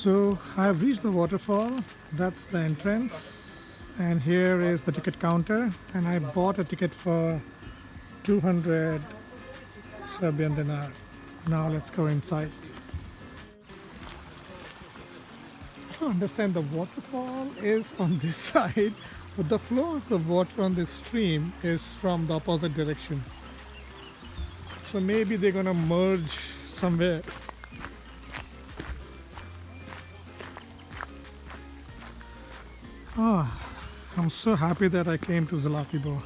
So I've reached the waterfall. That's the entrance, and here is the ticket counter, and I bought a ticket for 200 Serbian dinar. Now let's go inside. I don't understand, the waterfall is on this side, but the flow of the water on this stream is from the opposite direction. So maybe they're gonna merge somewhere. I'm so happy that I came to Zlatibor.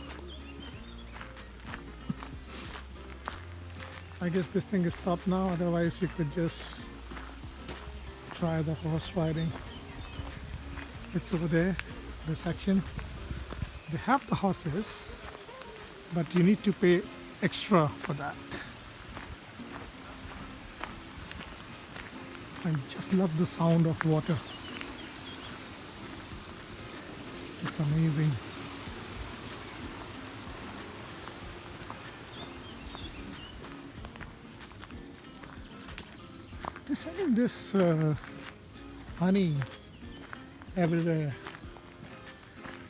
I guess this thing is stopped now, otherwise you could just try the horse riding. It's over there, the section. They have the horses, but you need to pay extra for that. I just love the sound of water. It's amazing. They're selling this honey everywhere.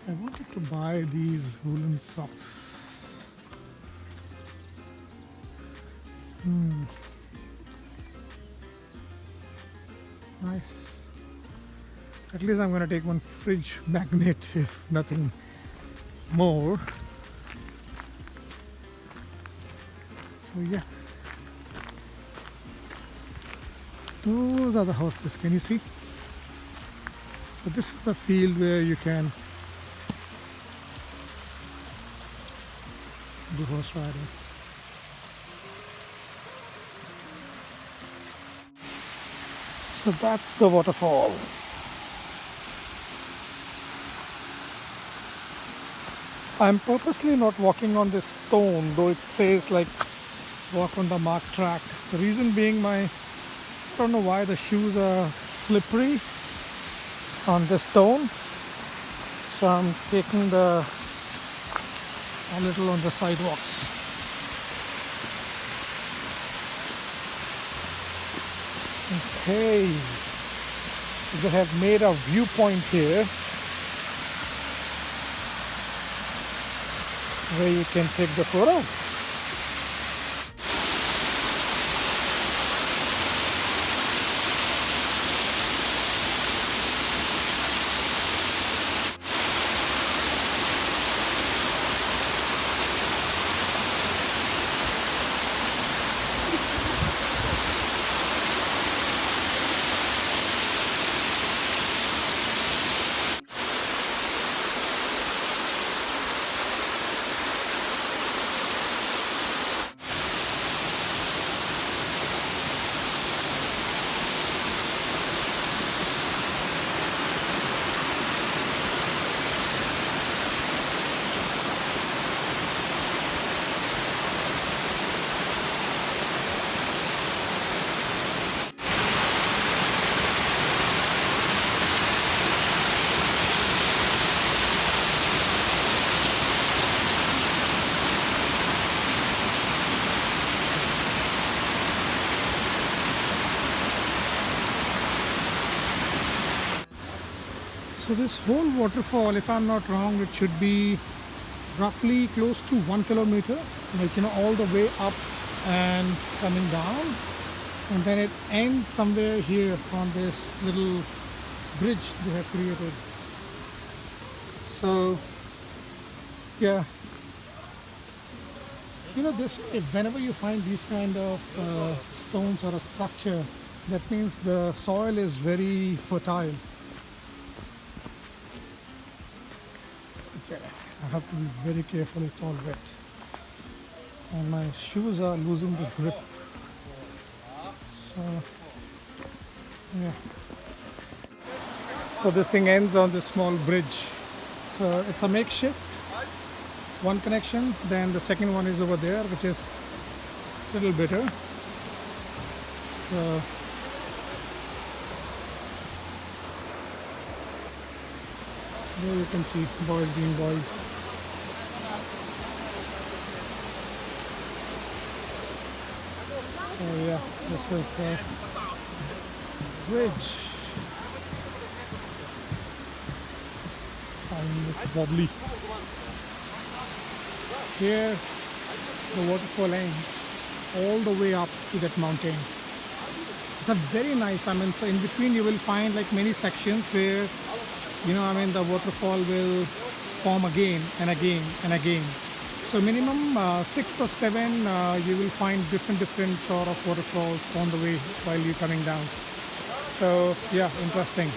I wanted to buy these woolen socks. Nice. At least I'm gonna take one fridge magnet, if nothing more. So yeah, those are the horses. Can you see? So this is the field where you can do horse riding. So that's the waterfall. I'm purposely not walking on this stone, though it says like walk on the marked track. The reason being, I don't know why the shoes are slippery on this stone. So I'm taking a little on the sidewalks. Okay, so they have made a viewpoint here where you can take the photo. So this whole waterfall, if I'm not wrong, it should be roughly close to 1 kilometer, like, all the way up and coming down, and then it ends somewhere here on this little bridge they have created. So yeah, this, whenever you find these kind of stones or a structure, that means the soil is very fertile. Okay, I have to be very careful, it's all wet. And my shoes are losing the grip. So, yeah. So this thing ends on this small bridge. So it's a makeshift. One connection, then the second one is over there, which is a little better. So, there you can see boys being boys. So yeah, this is a bridge. and it's wobbly. Here the waterfall ends all the way up to that mountain. It's a very nice, I mean, so in between you will find like many sections where, you know, I mean, the waterfall will form again and again and again. So minimum 6 or 7 you will find different sort of waterfalls on the way while you're coming down. So yeah, interesting.